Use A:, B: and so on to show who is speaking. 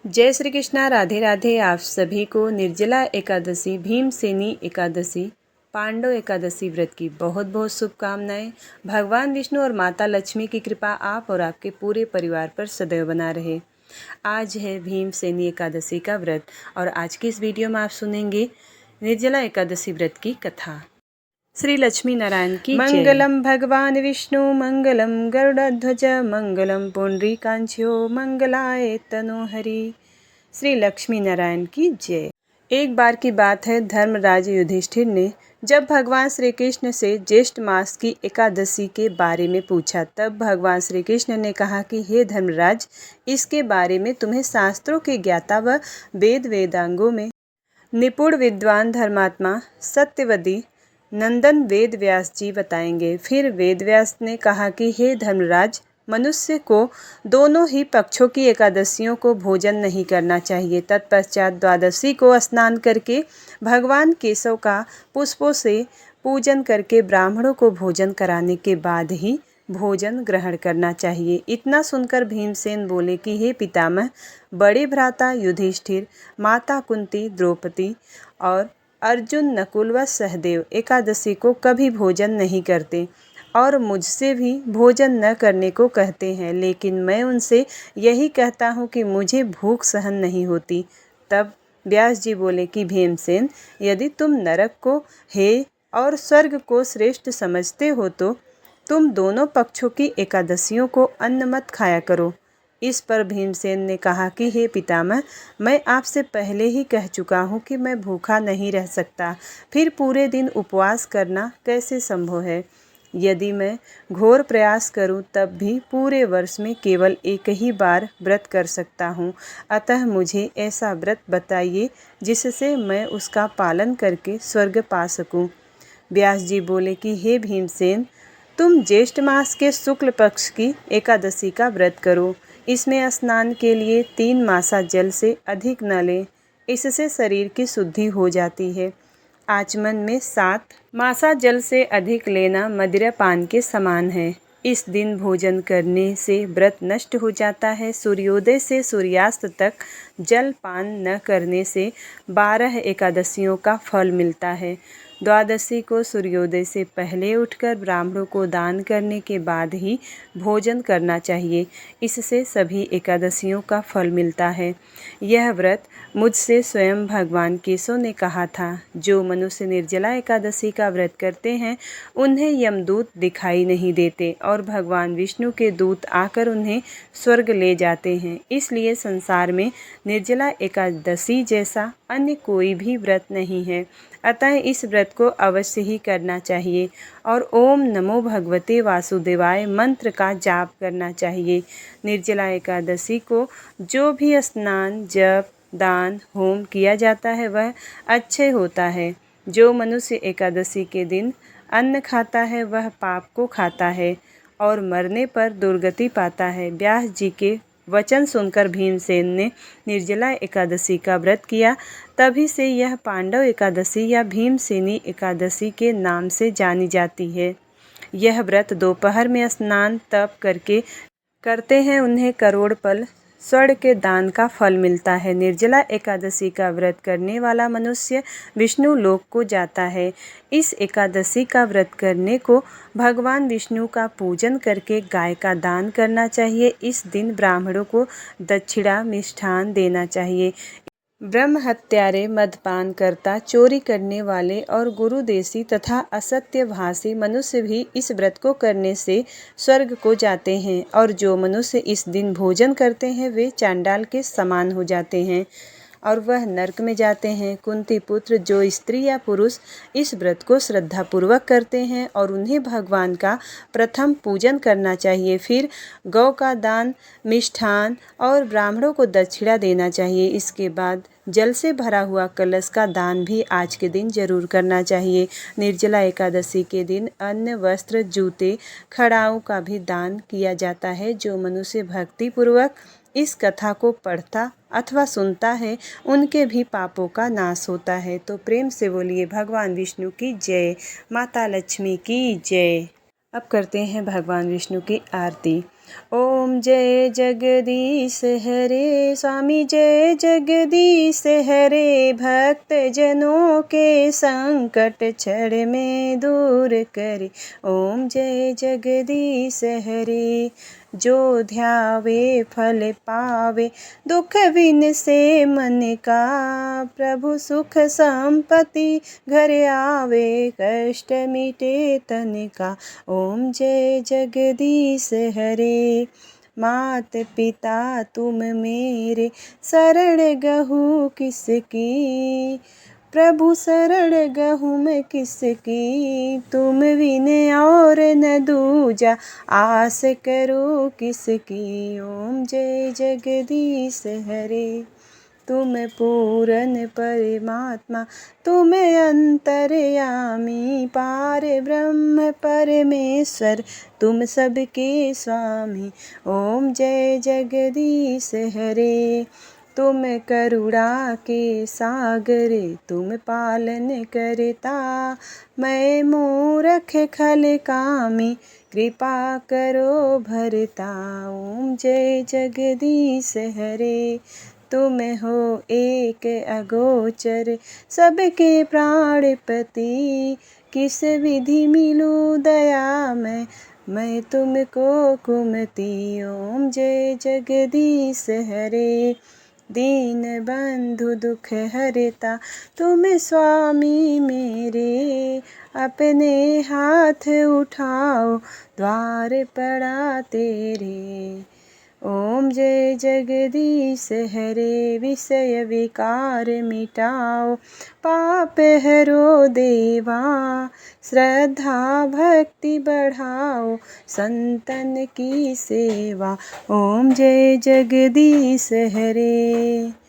A: जय श्री कृष्णा, राधे राधे। आप सभी को निर्जला एकादशी, भीमसेनी एकादशी, पांडव एकादशी व्रत की बहुत बहुत शुभकामनाएं। भगवान विष्णु और माता लक्ष्मी की कृपा आप और आपके पूरे परिवार पर सदैव बना रहे। आज है भीमसेनी एकादशी का व्रत और आज की इस वीडियो में आप सुनेंगे निर्जला एकादशी व्रत की कथा। श्री लक्ष्मी नारायण की मंगलम भगवान विष्णु मंगलम गरुड़ध्वज मंगलम पुंडरीकांक्षो मंगलाय तनोहरि। श्री लक्ष्मी नारायण की जय। एक बार की बात है, धर्मराज युधिष्ठिर ने जब भगवान श्री कृष्ण से ज्येष्ठ मास की एकादशी के बारे में पूछा, तब भगवान श्री कृष्ण ने कहा कि हे धर्मराज, इसके बारे में तुम्हें शास्त्रों के ज्ञाता व वेदांगों में निपुण विद्वान धर्मात्मा सत्यवती नंदन वेद व्यास जी बताएंगे। फिर वेद व्यास ने कहा कि हे धर्मराज, मनुष्य को दोनों ही पक्षों की एकादशियों को भोजन नहीं करना चाहिए। तत्पश्चात द्वादशी को स्नान करके भगवान केशव का पुष्पों से पूजन करके ब्राह्मणों को भोजन कराने के बाद ही भोजन ग्रहण करना चाहिए। इतना सुनकर भीमसेन बोले कि हे पितामह, बड़े भ्राता युधिष्ठिर, माता कुंती, द्रौपदी और अर्जुन, नकुल व सहदेव एकादशी को कभी भोजन नहीं करते और मुझसे भी भोजन न करने को कहते हैं, लेकिन मैं उनसे यही कहता हूँ कि मुझे भूख सहन नहीं होती। तब व्यास जी बोले कि भीमसेन, यदि तुम नरक को हे और स्वर्ग को श्रेष्ठ समझते हो तो तुम दोनों पक्षों की एकादशियों को अन्न मत खाया करो। इस पर भीमसेन ने कहा कि हे पितामह, मैं आपसे पहले ही कह चुका हूँ कि मैं भूखा नहीं रह सकता, फिर पूरे दिन उपवास करना कैसे संभव है। यदि मैं घोर प्रयास करूं तब भी पूरे वर्ष में केवल एक ही बार व्रत कर सकता हूं। अतः मुझे ऐसा व्रत बताइए जिससे मैं उसका पालन करके स्वर्ग पा सकूं। व्यास जी बोले कि हे भीमसेन, तुम ज्येष्ठ मास के शुक्ल पक्ष की एकादशी का व्रत करो। इसमें स्नान के लिए 3 मासा जल से अधिक न लें, इससे शरीर की शुद्धि हो जाती है। आचमन में 7 मासा जल से अधिक लेना मदिरा पान के समान है। इस दिन भोजन करने से व्रत नष्ट हो जाता है। सूर्योदय से सूर्यास्त तक जल पान न करने से 12 एकादशियों का फल मिलता है। द्वादशी को सूर्योदय से पहले उठकर ब्राह्मणों को दान करने के बाद ही भोजन करना चाहिए। इससे सभी एकादशियों का फल मिलता है। यह व्रत मुझसे स्वयं भगवान केशव ने कहा था। जो मनुष्य निर्जला एकादशी का व्रत करते हैं उन्हें यमदूत दिखाई नहीं देते और भगवान विष्णु के दूत आकर उन्हें स्वर्ग ले जाते हैं। इसलिए संसार में निर्जला एकादशी जैसा अन्य कोई भी व्रत नहीं है। अतः इस व्रत को अवश्य ही करना चाहिए और ओम नमो भगवते वासुदेवाय मंत्र का जाप करना चाहिए। निर्जला एकादशी को जो भी स्नान, जप, दान, होम किया जाता है वह अच्छे होता है। जो मनुष्य एकादशी के दिन अन्न खाता है वह पाप को खाता है और मरने पर दुर्गति पाता है। व्यास जी के वचन सुनकर भीमसेन ने निर्जला एकादशी का व्रत किया। तभी से यह पांडव एकादशी या भीमसेनी एकादशी के नाम से जानी जाती है। यह व्रत दोपहर में स्नान तप करके करते हैं उन्हें करोड़ पल स्वर्ण के दान का फल मिलता है। निर्जला एकादशी का व्रत करने वाला मनुष्य विष्णु लोक को जाता है। इस एकादशी का व्रत करने को भगवान विष्णु का पूजन करके गाय का दान करना चाहिए। इस दिन ब्राह्मणों को दक्षिणा मिष्ठान देना चाहिए। ब्रह्म हत्यारे, मदपान करता, चोरी करने वाले और गुरुदेशी तथा असत्य भाषी मनुष्य भी इस व्रत को करने से स्वर्ग को जाते हैं और जो मनुष्य इस दिन भोजन करते हैं वे चांडाल के समान हो जाते हैं और वह नरक में जाते हैं। कुंती पुत्र जो स्त्री या पुरुष इस व्रत को श्रद्धापूर्वक करते हैं और उन्हें भगवान का प्रथम पूजन करना चाहिए, फिर गौ का दान, मिष्ठान और ब्राह्मणों को दक्षिणा देना चाहिए। इसके बाद जल से भरा हुआ कलश का दान भी आज के दिन जरूर करना चाहिए। निर्जला एकादशी के दिन अन्न, वस्त्र, जूते, खड़ाऊ का भी दान किया जाता है। जो मनुष्य भक्ति पूर्वक इस कथा को पढ़ता अथवा सुनता है उनके भी पापों का नाश होता है। तो प्रेम से बोलिए भगवान विष्णु की जय, माता लक्ष्मी की जय। अब करते हैं भगवान विष्णु की आरती। ओम जय जगदीश हरे, स्वामी जय जगदीश हरे। भक्त जनों के संकट क्षण में दूर करे। ओम जय जगदीश हरे। जो ध्यावे फल पावे, दुख बिन से मन का। प्रभु सुख संपत्ति घर आवे, कष्ट मिटे तन का। ओम जय जगदीश हरे। मात पिता तुम मेरे, शरण गहूँ किसकी। प्रभु शरण गहूँ मैं किसकी। तुम बिन और न दूजा, आस करो किसकी। ओम जय जगदीश हरे। तुम पूर्ण परमात्मा, तुम अंतर्यामी। पार ब्रह्म परमेश्वर, तुम सबके स्वामी। ओम जय जगदीश हरे। तुम करुणा के सागर, तुम पालन करता। मैं मूरख खल कामी, कृपा करो भरता। ओम जय जगदीश हरे। तुम हो एक अगोचर, सबके प्राणपति। किस विधि मिलूं दया मैं तुमको कुमति। ओम जय जगदीश हरे। दीन बंधु दुख हरता, तुम स्वामी मेरे। अपने हाथ उठाओ, द्वार पड़ा तेरे। ओम जय जगदीश हरे। विषय विकार मिटाओ, पाप हरो देवा। श्रद्धा भक्ति बढ़ाओ, संतन की सेवा। ओम जय जगदीश हरे।